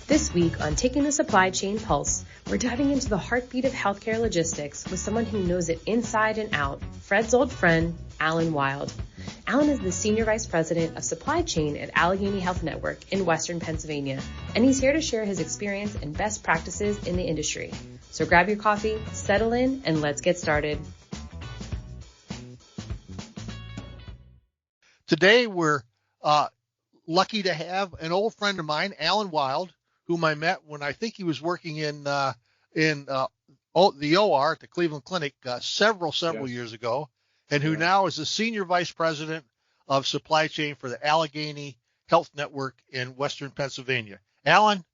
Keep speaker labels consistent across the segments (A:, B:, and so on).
A: This week on Taking the Supply Chain Pulse, we're diving into the heartbeat of healthcare logistics with someone who knows it inside and out, Fred's old friend, Alan Wild. Alan is the Senior Vice President of Supply Chain at Allegheny Health Network in Western Pennsylvania, and he's here to share his experience and best practices in the industry. So grab your coffee, settle in, and let's get started.
B: Today, we're lucky to have an old friend of mine, Alan Wild, whom I met when I think he was working in the OR at the Cleveland Clinic several years ago, and who now is the Senior Vice President of Supply Chain for the Allegheny Health Network in Western Pennsylvania. Alan,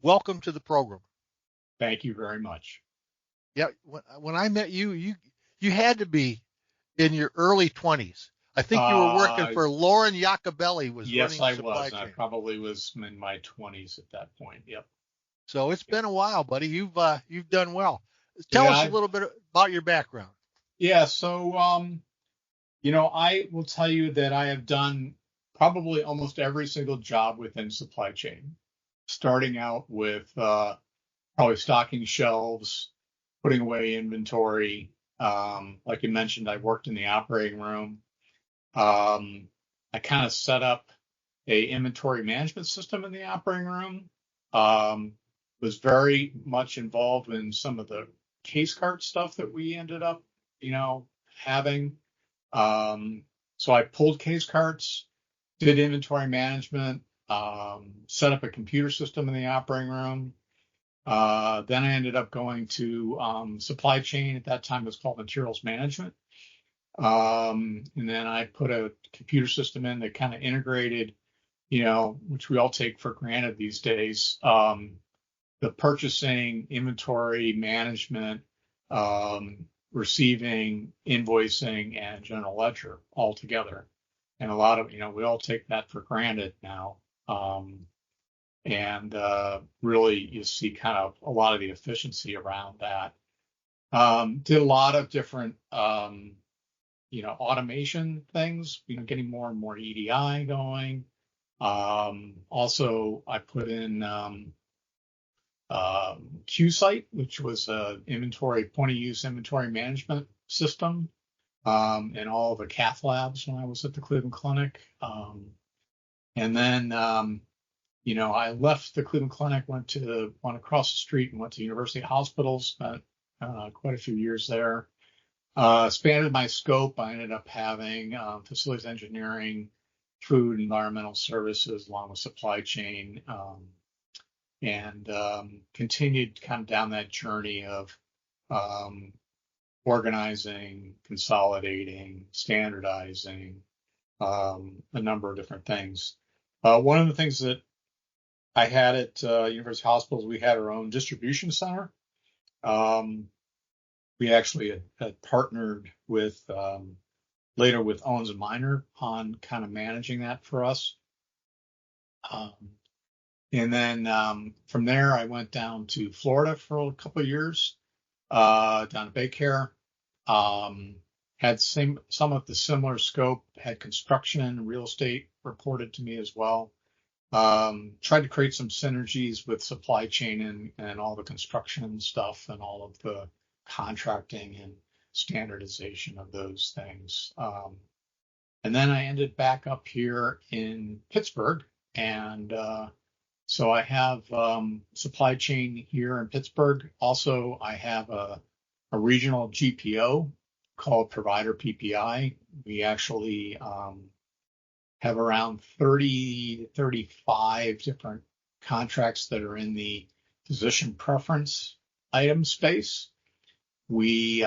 B: welcome to the program.
C: Thank you very much.
B: Yeah, when I met you, you had to be in your early 20s. I think you were working for Lauren Iacobelli.
C: Yes, I was. I probably was in my 20s at that point. Yep.
B: So it's been a while, buddy. You've done well. Tell us a little bit about your background.
C: Yeah. So, I will tell you that I have done probably almost every single job within supply chain, starting out with probably stocking shelves, putting away inventory. Like you mentioned, I worked in the operating room. I kind of set up a inventory management system in the operating room. Was very much involved in some of the case cart stuff that we ended up, having. So I pulled case carts, did inventory management, set up a computer system in the operating room. Then I ended up going to supply chain. At that time, it was called materials management. And then I put a computer system in that kind of integrated, which we all take for granted these days, the purchasing, inventory management, receiving, invoicing, and general ledger all together. And a lot of, we all take that for granted now. And really you see kind of a lot of the efficiency around that. Did a lot of different, automation things, getting more and more EDI going. Also, I put in QSite, which was an inventory, point of use inventory management system, in all the cath labs when I was at the Cleveland Clinic. And then, I left the Cleveland Clinic, went across the street and went to University Hospital, spent quite a few years there. Expanded my scope. I ended up having facilities engineering, food, environmental services, along with supply chain, and continued kind of down that journey of organizing, consolidating, standardizing, a number of different things. One of the things that I had at University Hospitals, we had our own distribution center. We actually had partnered with later with Owens & Minor on kind of managing that for us. And then from there, I went down to Florida for a couple of years, down to Baycare. Had somewhat the similar scope, had construction and real estate reported to me as well. Tried to create some synergies with supply chain and all the construction stuff and all of the contracting and standardization of those things. And then I ended back up here in Pittsburgh. And so I have supply chain here in Pittsburgh. Also, I have a regional GPO called Provider PPI. We actually have around 30 to 35 different contracts that are in the physician preference item space. We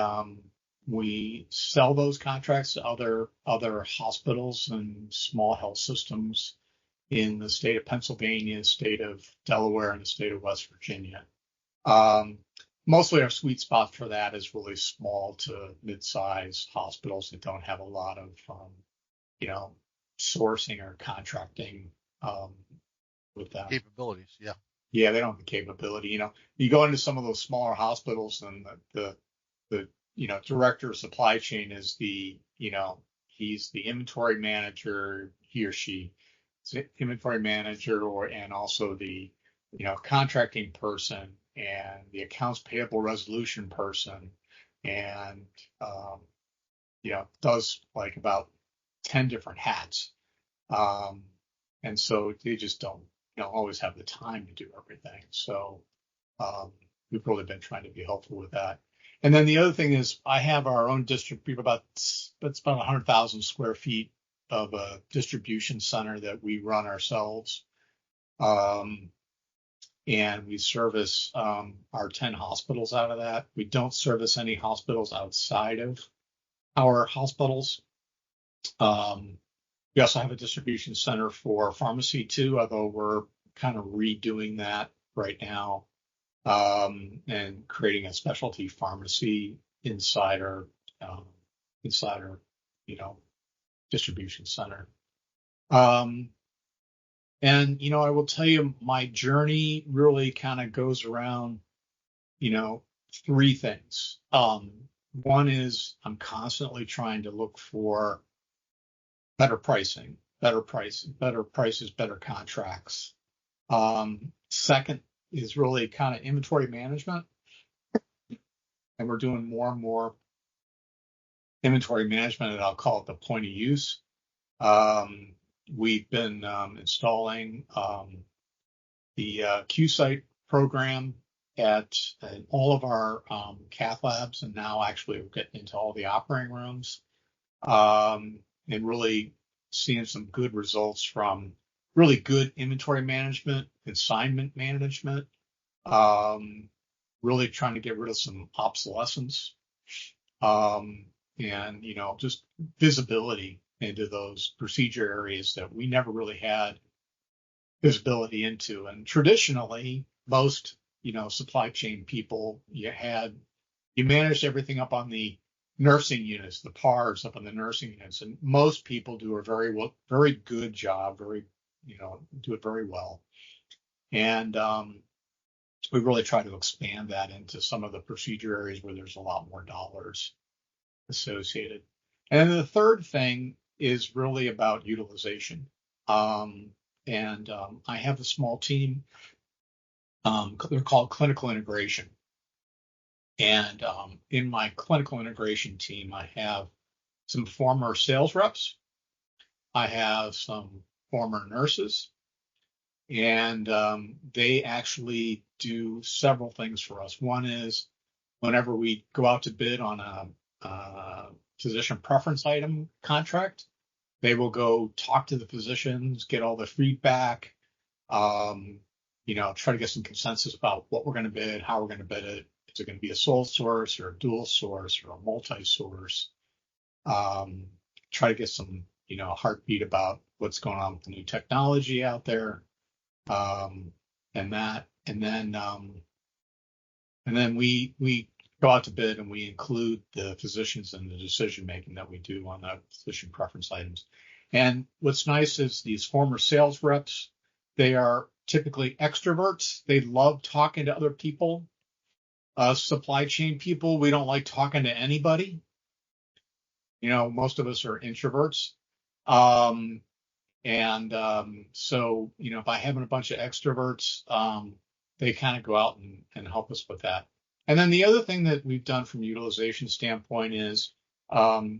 C: sell those contracts to other hospitals and small health systems in the state of Pennsylvania, state of Delaware, and the state of West Virginia. Mostly our sweet spot for that is really small to mid-size hospitals that don't have a lot of, sourcing or contracting with that.
B: Capabilities, yeah.
C: Yeah, they don't have the capability. You go into some of those smaller hospitals and the director of supply chain is he's the inventory manager, he or she. inventory manager, and also the, contracting person and the accounts payable resolution person, and does like about 10 different hats. And so they just don't, always have the time to do everything. So we've really been trying to be helpful with that. And then the other thing is I have our own it's about 100,000 square feet of a distribution center that we run ourselves. And we service our 10 hospitals out of that. We don't service any hospitals outside of our hospitals. We also have a distribution center for pharmacy too, although we're kind of redoing that right now, and creating a specialty pharmacy inside our distribution center. And I will tell you, my journey really kind of goes around, three things. One is I'm constantly trying to look for better pricing, better prices, better contracts. Second is really kind of inventory management. And we're doing more and more inventory management, and I'll call it the point of use. We've been installing the QSite program at all of our cath labs, and now actually we're getting into all the operating rooms, and really seeing some good results from really good inventory management, consignment management, really trying to get rid of some obsolescence, and just visibility into those procedure areas that we never really had visibility into. And traditionally, most, supply chain people, you managed everything up on the nursing units, the PARs up on the nursing units. And most people do a very good job, do it very well. And we really try to expand that into some of the procedure areas where there's a lot more dollars associated. And then the third thing is really about utilization. I have a small team. They're called clinical integration. And in my clinical integration team, I have some former sales reps. I have some former nurses. And they actually do several things for us. One is whenever we go out to bid on a physician preference item contract, they will go talk to the physicians, get all the feedback, try to get some consensus about what we're going to bid, how we're going to bid it. Is it going to be a sole source or a dual source or a multi-source? Try to get some, heartbeat about what's going on with the new technology out there. And then we go out to bid, and we include the physicians in the decision making that we do on the physician preference items. And what's nice is these former sales reps, they are typically extroverts. They love talking to other people. Supply chain people, we don't like talking to anybody. Most of us are introverts. So, by having a bunch of extroverts, they kind of go out and help us with that. And then the other thing that we've done from a utilization standpoint is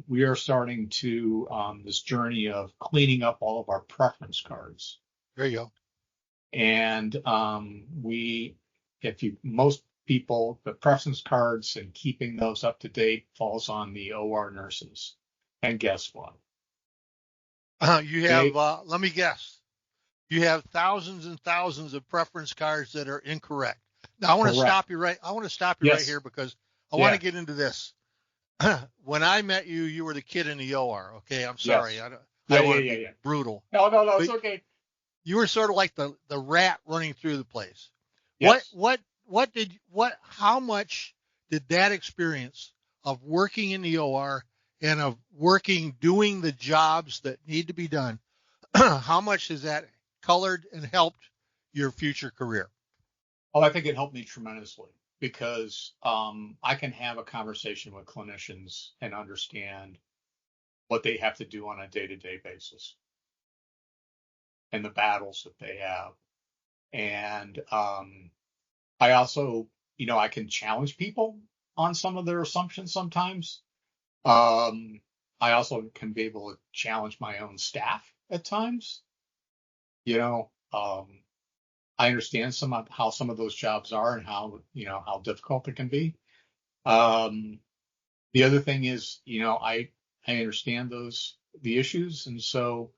C: we are starting to this journey of cleaning up all of our preference cards.
B: There you go.
C: And most people, the preference cards and keeping those up to date falls on the OR nurses. And guess what?
B: You have, let me guess, you have thousands and thousands of preference cards that are incorrect. Now, I want to stop you right. I want to stop you right here because I want to get into this. When I met you, you were the kid in the OR. Okay, I'm sorry.
C: Yes.
B: I don't want to be brutal.
C: No, it's okay.
B: You were sort of like the rat running through the place.
C: Yes.
B: How much did that experience of working in the OR and of doing the jobs that need to be done, how much has that colored and helped your future career?
C: Well, I think it helped me tremendously because I can have a conversation with clinicians and understand what they have to do on a day-to-day basis. and the battles that they have. And I also, I can challenge people on some of their assumptions sometimes. I also can be able to challenge my own staff at times. You know, I understand how some of those jobs are and how difficult it can be. Um, the other thing is, I understand the issues, and so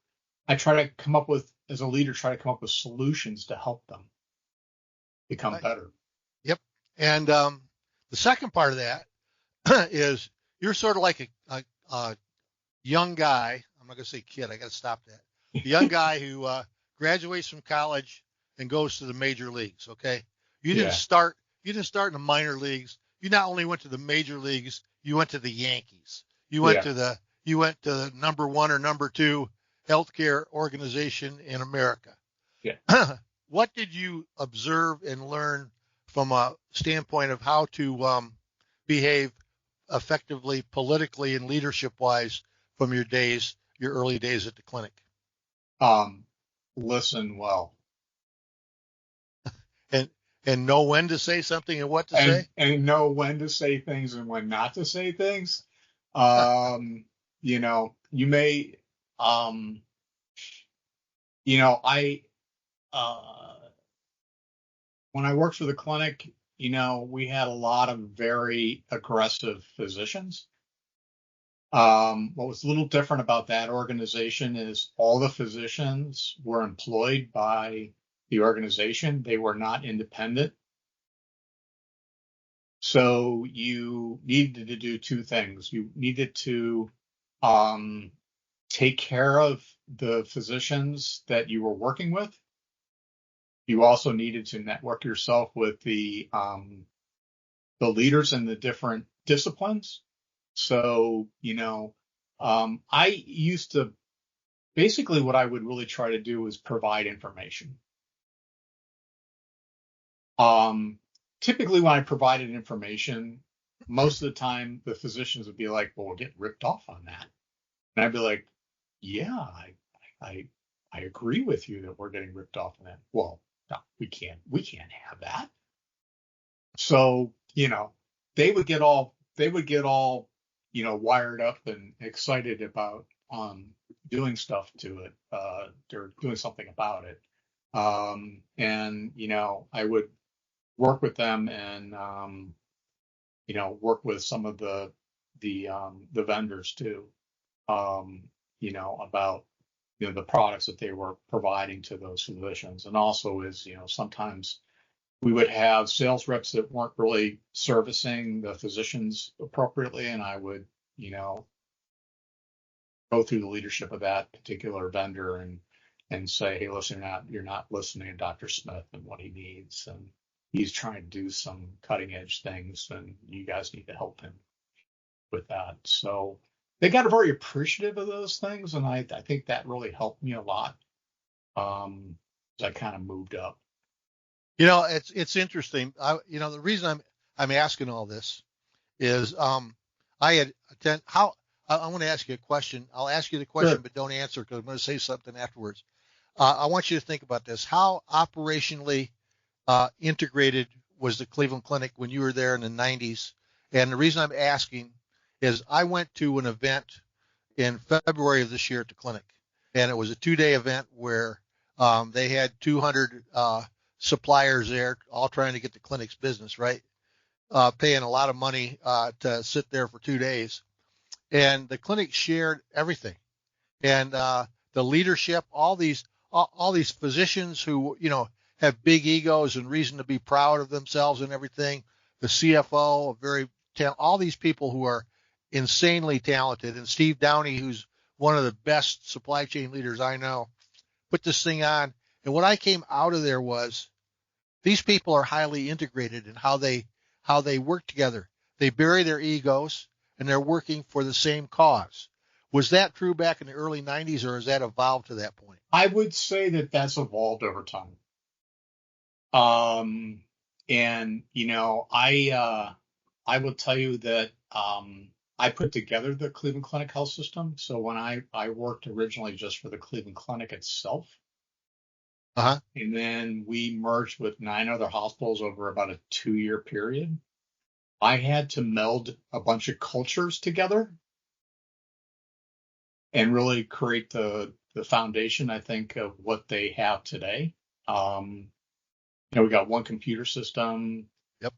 C: I try to come up with, as a leader, try to come up with solutions to help them become
B: Right.
C: better.
B: Yep. And the second part of that is you're sort of like a young guy. I'm not going to say kid. I got to stop that. A young guy who graduates from college and goes to the major leagues. Okay. You didn't
C: Yeah,
B: start. You didn't start in the minor leagues. You not only went to the major leagues. You went to the Yankees. You went
C: yeah.
B: to the. You went to the number one or number two healthcare organization in America.
C: Yeah.
B: What did you observe and learn from a standpoint of how to behave effectively, politically, and leadership wise from your early days at the clinic?
C: Um, Listen well,
B: And know when to say something and what to
C: and
B: say?
C: know when to say things and when not to say things. Um, you may, um, I when I worked for the clinic, we had a lot of very aggressive physicians. What was a little different about that organization is all the physicians were employed by the organization. They were not independent. So you needed to do two things. You needed to um, take care of the physicians that you were working with. You also needed to network yourself with the leaders in the different disciplines. So, I used to basically what I would really try to do is provide information. Um, Typically, when I provided information, most of the time the physicians would be like, "Well, we're getting ripped off on that," and I'd be like, "Yeah, I, I agree with you that we're getting ripped off on that." Well, no, we can't have that. So, they would get all, wired up and excited about doing stuff to it, or doing something about it. And I would work with them and work with some of the vendors too, um, about the products that they were providing to those physicians, and also sometimes we would have sales reps that weren't really servicing the physicians appropriately, and I would, go through the leadership of that particular vendor and say, hey, listen, you're not listening to Dr. Smith and what he needs, and he's trying to do some cutting edge things, and you guys need to help him with that. So they got very appreciative of those things, and I think that really helped me a lot, as I kind of moved up.
B: It's interesting. The reason I'm asking all this is I had attend how I want to ask you a question. I'll ask you the question,
C: Sure.
B: but don't answer because I'm going to say something afterwards. I want you to think about this. How operationally integrated was the Cleveland Clinic when you were there in the 90s? And the reason I'm asking is I went to an event in February of this year at the clinic, and it was a 2-day event where they had 200 suppliers there, all trying to get the clinic's business, right? Paying a lot of money to sit there for 2 days. And the clinic shared everything. And the leadership, all these physicians who, have big egos and reason to be proud of themselves and everything. The CFO, all these people who are insanely talented. And Steve Downey, who's one of the best supply chain leaders I know, put this thing on. And what I came out of there was these people are highly integrated in how they work together. They bury their egos and they're working for the same cause. Was that true back in the early 90s, or has that evolved to that point?
C: I would say that that's evolved over time. Um, and I will tell you that I put together the Cleveland Clinic Health System. So when I worked originally just for the Cleveland Clinic itself,
B: Uh-huh.
C: And then we merged with 9 other hospitals over about a 2-year period. I had to meld a bunch of cultures together and really create the foundation, I think, of what they have today. We got one computer system,
B: Yep.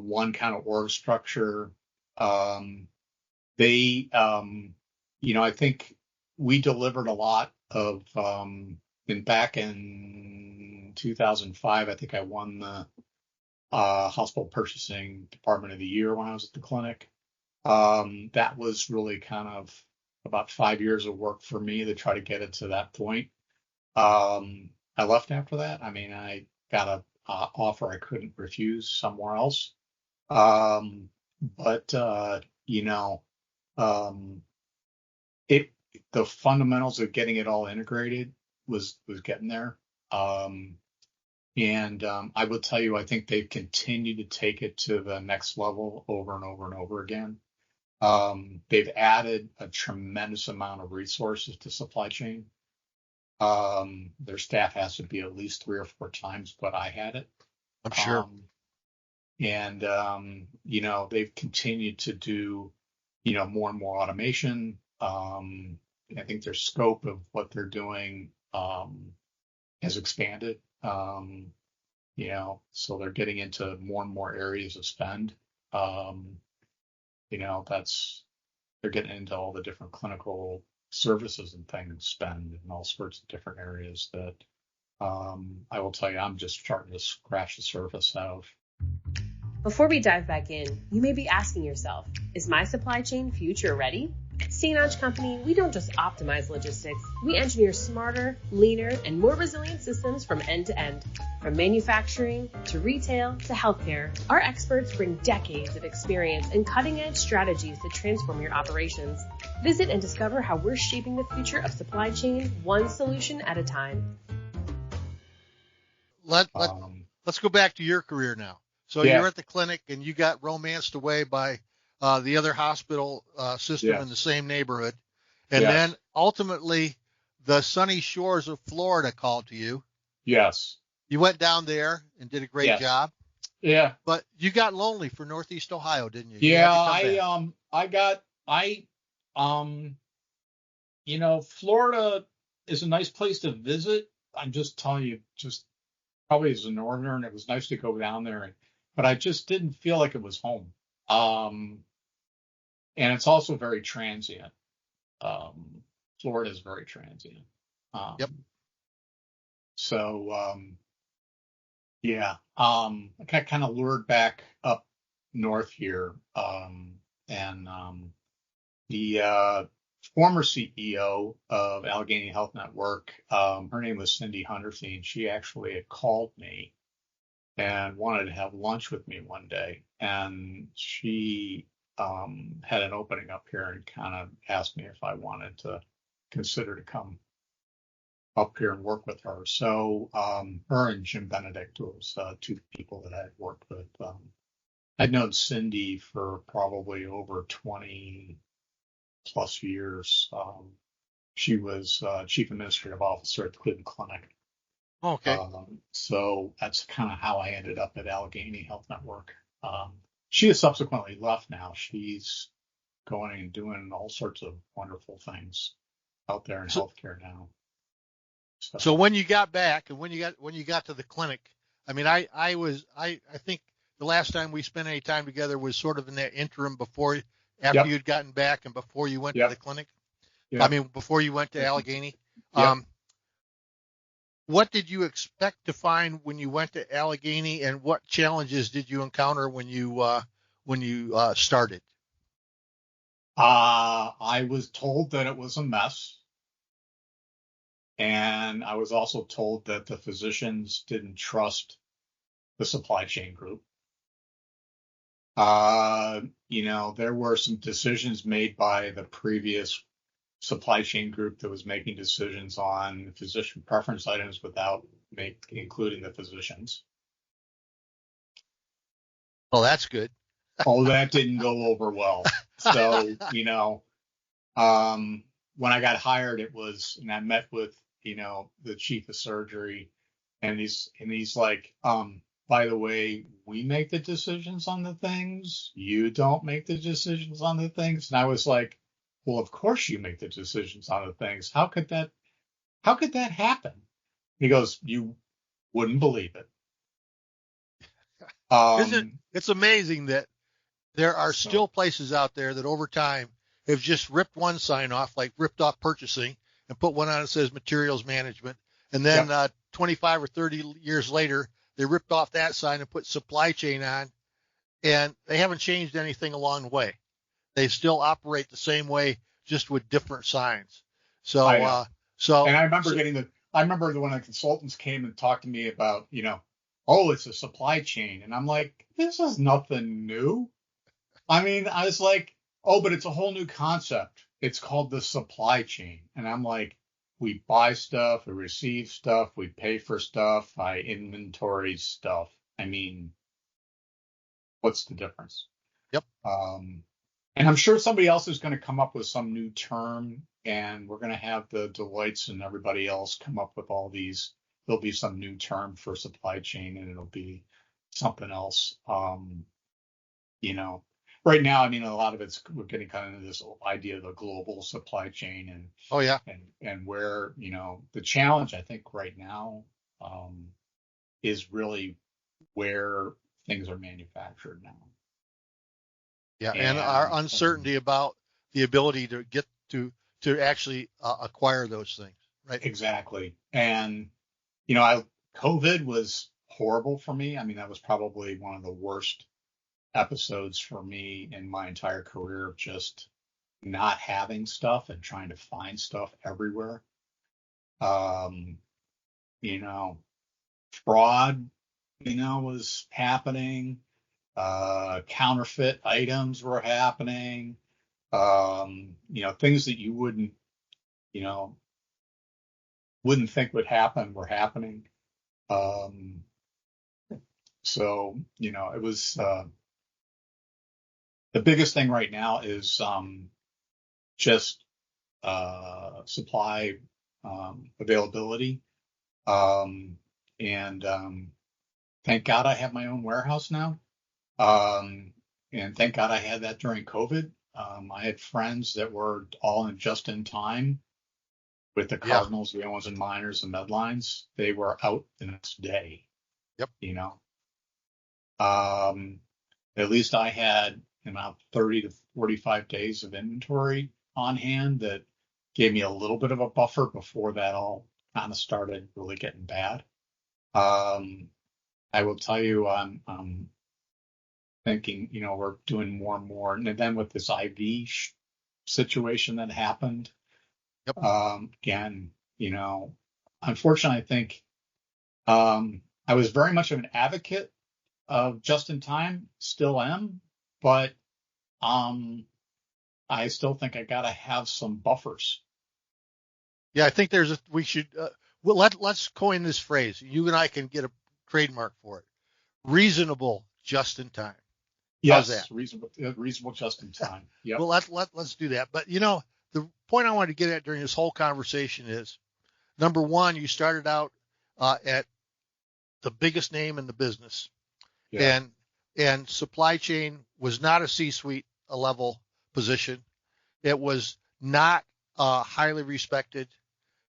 C: one kind of org structure. They, I think we delivered a lot of, back in 2005, I think I won the Hospital Purchasing Department of the Year when I was at the clinic. That was really kind of about 5 years of work for me to try to get it to that point. I left after that. I mean, I got a offer I couldn't refuse somewhere else. But the fundamentals of getting it all integrated was getting there. And I will tell you, I think they've continued to take it to the next level over and over and over again. They've added a tremendous amount of resources to supply chain. Their staff has to be at least 3 or 4 times what I had it.
B: I'm sure.
C: They've continued to do, more and more automation. I think their scope of what they're doing has expanded. So they're getting into more and more areas of spend. They're getting into all the different clinical services and things spend in all sorts of different areas that I will tell you, I'm just starting to scratch the surface of.
A: Before we dive back in, you may be asking yourself, is my supply chain future ready? At St. Company, we don't just optimize logistics, we engineer smarter, leaner, and more resilient systems from end to end. From manufacturing to retail to healthcare, our experts bring decades of experience and cutting-edge strategies to transform your operations. Visit and discover how we're shaping the future of supply chain one solution at a time.
B: Let's go back to your career now. So you're at the clinic and you got romanced away by the other hospital system in the same neighborhood. And then ultimately the sunny shores of Florida called to you.
C: Yes.
B: You went down there and did a great job.
C: Yeah.
B: But you got lonely for Northeast Ohio, didn't you?
C: Florida is a nice place to visit. I'm just telling you, just probably as a northerner, it was nice to go down there, but I just didn't feel like it was home. And it's also very transient. Florida is very transient. So, I got kind of lured back up north here. The former CEO of Allegheny Health Network, her name was Cindy Hunderstein. She actually had called me and wanted to have lunch with me one day. And she had an opening up here and kind of asked me if I wanted to consider to come up here and work with her. So her and Jim Benedict was 2 people that I had worked with. I'd known Cindy for probably over 20 plus years. She was chief administrative officer at the Cleveland Clinic.
B: Okay.
C: So that's kind of how I ended up at Allegheny Health Network. She has subsequently left now. She's going and doing all sorts of wonderful things out there in healthcare now.
B: So when you got back and when you got to the clinic, I mean, I think the last time we spent any time together was sort of in that interim after you'd gotten back and before you went to the clinic. I mean, before you went to Allegheny. What did you expect to find when you went to Allegheny, and what challenges did you encounter when you started?
C: I was told that it was a mess. And I was also told that the physicians didn't trust the supply chain group. There were some decisions made by the previous supply chain group that was making decisions on physician preference items without including the physicians.
B: Oh, that's good.
C: That didn't go over well. So, when I got hired, and I met with, the chief of surgery, And he's like, by the way, we make the decisions on the things. You don't make the decisions on the things. And I was like, well, of course you make the decisions on the things. How could that happen? He goes, you wouldn't believe it.
B: It's amazing that there are
C: So,
B: still places out there that over time have just ripped one sign off, like ripped off purchasing, and put one on that says materials management. And then
C: yep.
B: 25 or 30 years later, they ripped off that sign and put supply chain on, and they haven't changed anything along the way. They still operate the same way, just with different signs. So,
C: I know. And
B: so
C: I remember when the consultants came and talked to me about, oh, it's a supply chain. And I'm like, this is nothing new. I mean, I was like, oh, but it's a whole new concept. It's called the supply chain. And I'm like, we buy stuff, we receive stuff, we pay for stuff, I inventory stuff. I mean, what's the difference?
B: yep.
C: And I'm sure somebody else is going to come up with some new term, and we're going to have the Deloittes and everybody else come up with all these. There'll be some new term for supply chain, and it'll be something else. Right now, I mean, a lot of we're getting kind of into this idea of the global supply chain, and
B: Oh yeah.
C: and where the challenge I think right now is really where things are manufactured now.
B: Yeah, and our uncertainty about the ability to get to actually acquire those things, right?
C: Exactly. And COVID was horrible for me. I mean, that was probably one of the worst episodes for me in my entire career of just not having stuff and trying to find stuff everywhere. Um, Fraud, was happening. Counterfeit items were happening. Things that you wouldn't think would happen were happening. So, it was the biggest thing right now is just supply availability. And thank God I have my own warehouse now. And thank God I had that during COVID. I had friends that were all in just in time with the Cardinals, the Owens and Miners, and Medlines. They were out the next day.
B: Yep.
C: At least I had about 30 to 45 days of inventory on hand that gave me a little bit of a buffer before that all kind of started really getting bad. I will tell you, I'm thinking, we're doing more and more. And then with this IV situation that happened,
B: Yep.
C: Again, unfortunately, I think I was very much of an advocate of just in time, still am, but I still think I got to have some buffers.
B: Yeah, I think we should, let's coin this phrase. You and I can get a trademark for it. Reasonable just in time.
C: Yes,
B: how's that?
C: Reasonable just in time. Yep.
B: Well, let's do that. But the point I wanted to get at during this whole conversation is, number one, you started out at the biggest name in the business,
C: Yeah.
B: and supply chain was not a C-suite level position. It was not highly respected.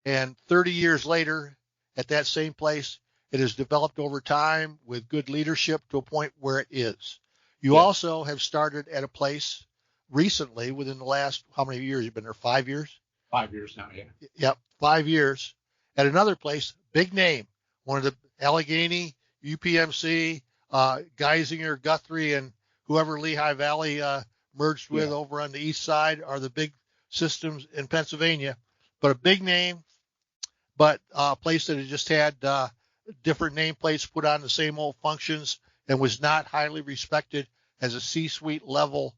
B: And 30 years later, at that same place, it has developed over time with good leadership to a point where it is. You also have started at a place recently within the last, how many years? You've been there 5 years?
C: 5 years now, yeah.
B: Yep, 5 years. At another place, big name, one of the Allegheny, UPMC, Geisinger, Guthrie, and whoever Lehigh Valley merged with over on the east side are the big systems in Pennsylvania. But a big name, but a place that had just had different nameplates put on the same old functions and was not highly respected as a C-suite level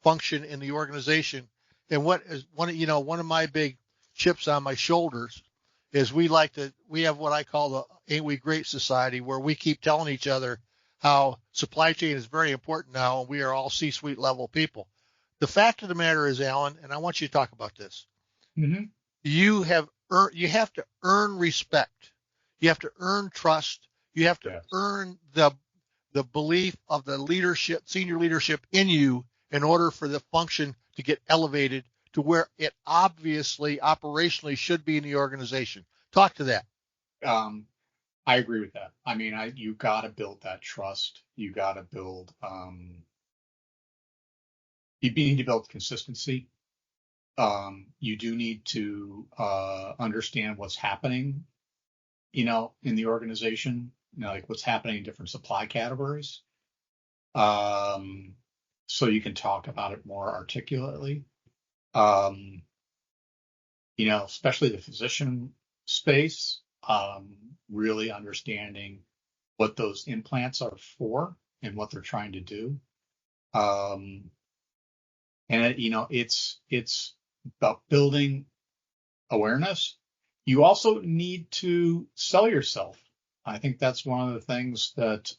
B: function in the organization. And what is one of my big chips on my shoulders is we have what I call the Ain't We Great Society, where we keep telling each other how supply chain is very important now, and we are all C-suite level people. The fact of the matter is, Alan, and I want you to talk about this.
C: Mm-hmm.
B: You have to earn respect You have to earn trust. You have to earn the belief of the leadership, senior leadership in you in order for the function to get elevated to where it obviously operationally should be in the organization. Talk to that.
C: I agree with that. I mean, you got to build that trust. You got to build, you need to build consistency. You do need to understand what's happening, in the organization, like what's happening in different supply categories. So you can talk about it more articulately. Especially the physician space, really understanding what those implants are for and what they're trying to do. And it's about building awareness. You also need to sell yourself. I think that's one of the things that,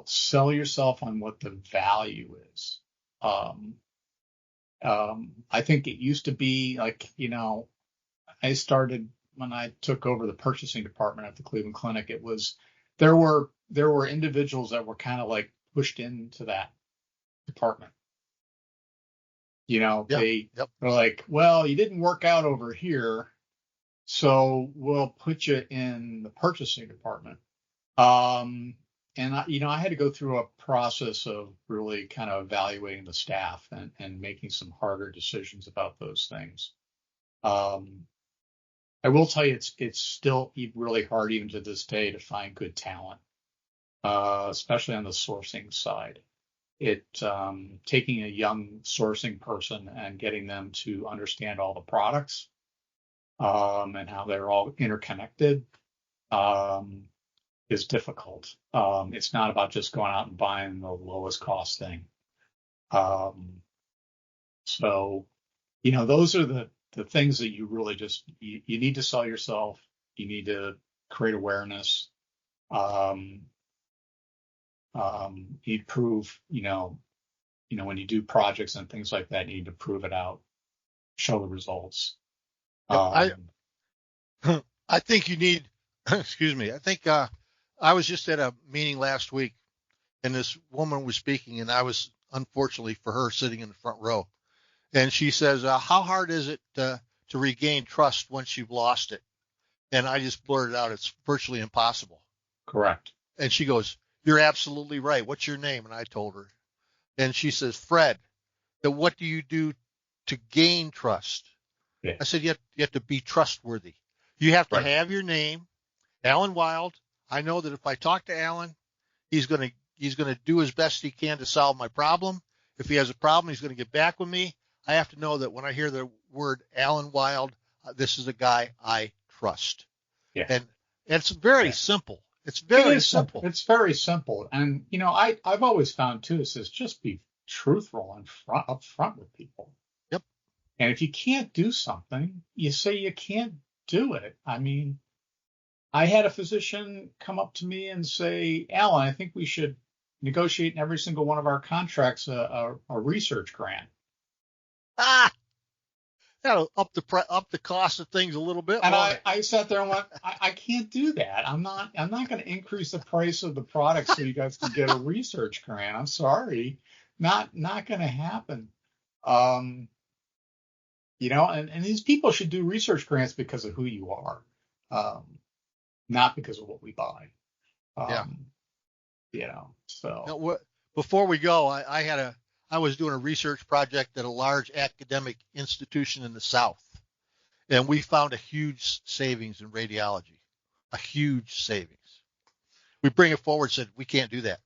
C: sell yourself on what the value is. I think it used to be like, I started when I took over the purchasing department at the Cleveland Clinic. There were individuals that were kind of like pushed into that department. They're like, well, you didn't work out over here, so we'll put you in the purchasing department. And I had to go through a process of really kind of evaluating the staff and making some harder decisions about those things. I will tell you, it's still really hard even to this day to find good talent, especially on the sourcing side. Taking a young sourcing person and getting them to understand all the products and how they're all interconnected is difficult. It's not about just going out and buying the lowest cost thing. So, those are the things that you really just you need to sell yourself. You need to create awareness. You prove, when you do projects and things like that, you need to prove it out, show the results.
B: I think you need, excuse me. I think I was just at a meeting last week, and this woman was speaking, and I was, unfortunately for her, sitting in the front row. And she says, how hard is it to regain trust once you've lost it? And I just blurted out, it's virtually impossible.
C: Correct.
B: And she goes, you're absolutely right. What's your name? And I told her. And she says, Fred, what do you do to gain trust?
C: Yeah.
B: I said, you have to be trustworthy. You have to have your name, Alan Wild. I know that if I talk to Alan, he's going to do his best he can to solve my problem. If he has a problem, he's going to get back with me. I have to know that when I hear the word Alan Wild, this is a guy I trust.
C: Yeah.
B: And it's very simple. It's very simple.
C: It's very simple. And, I've always found too, it says just be truthful and up front with people.
B: Yep.
C: And if you can't do something, you say you can't do it. I mean, I had a physician come up to me and say, Alan, I think we should negotiate in every single one of our contracts a research grant.
B: That'll up the cost of things a little bit.
C: And I sat there and went, I can't do that. I'm not going to increase the price of the product so you guys can get a research grant. I'm sorry, not going to happen. And these people should do research grants because of who you are, not because of what we buy. So
B: before we go, I was doing a research project at a large academic institution in the South, and we found a huge savings in radiology, a huge savings. We bring it forward, said, we can't do that.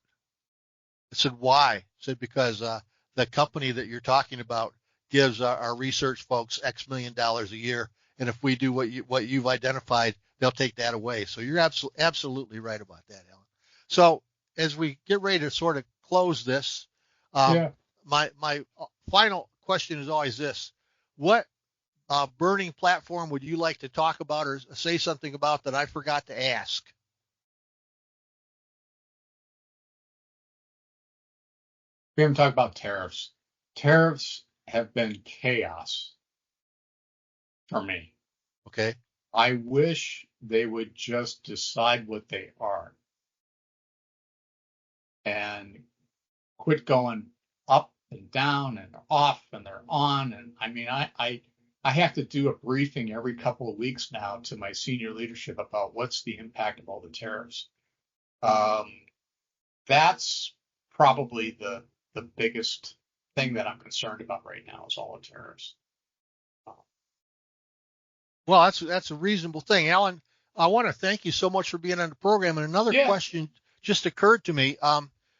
B: I said, why? I said, because the company that you're talking about gives our research folks X million dollars a year, and if we do what you've identified, they'll take that away. So you're absolutely right about that, Alan. So as we get ready to sort of close this, my final question is always this: what burning platform would you like to talk about or say something about that I forgot to ask?
C: We haven't talked about tariffs. Tariffs have been chaos for me.
B: Okay.
C: I wish they would just decide what they are and quit going up and down and off and they're on. And I mean, I have to do a briefing every couple of weeks now to my senior leadership about what's the impact of all the tariffs. That's probably the biggest thing that I'm concerned about right now is all the tariffs.
B: Well, that's a reasonable thing. Alan, I want to thank you so much for being on the program. And another question just occurred to me.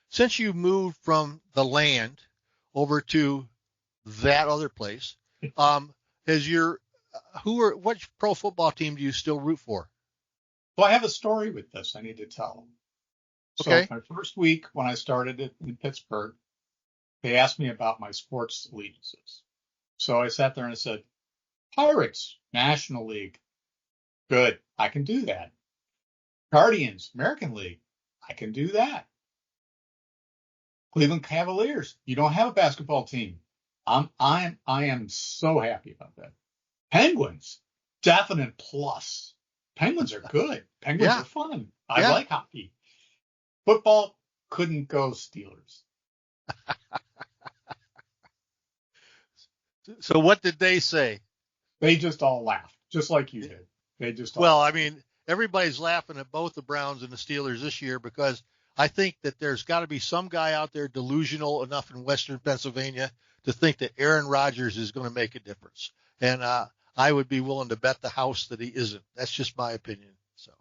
B: Since you moved from the land over to that other place, what pro football team do you still root for?
C: Well, I have a story with this I need to tell.
B: Okay.
C: So my first week when I started it in Pittsburgh, they asked me about my sports allegiances. So I sat there and I said, Pirates, National League. Good. I can do that. Guardians, American League. I can do that. Cleveland Cavaliers. You don't have a basketball team. I am so happy about that. Penguins, definite plus. Penguins are good. Penguins are fun. I like hockey. Football, couldn't go Steelers.
B: So what did they say?
C: They just all laughed, just like you did. They just all laughed.
B: I mean, everybody's laughing at both the Browns and the Steelers this year because I think that there's got to be some guy out there delusional enough in Western Pennsylvania to think that Aaron Rodgers is going to make a difference. And I would be willing to bet the house that he isn't. That's just my opinion. So,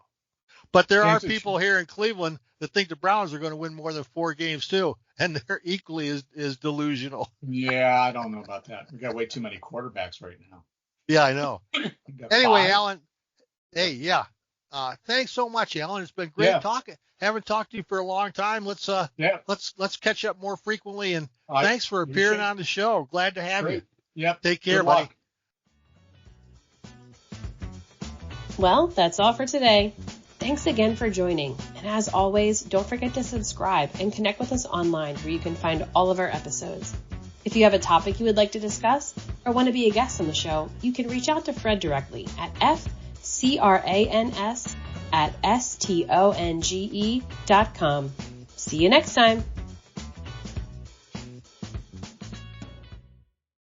B: but there are people here in Cleveland that think the Browns are going to win more than 4 games too, and they're equally as delusional.
C: Yeah, I don't know about that. We got way too many quarterbacks right now.
B: Yeah, I know. Anyway, Alan. Hey, thanks so much, Alan. It's been great talking. Haven't talked to you for a long time. Let's catch up more frequently. And thanks for appearing on the show. Glad to have you.
C: Yep.
B: Take care, buddy.
A: Well, that's all for today. Thanks again for joining. And as always, don't forget to subscribe and connect with us online where you can find all of our episodes. If you have a topic you would like to discuss or want to be a guest on the show, you can reach out to Fred directly at fcrans@stonge.com. See you next time.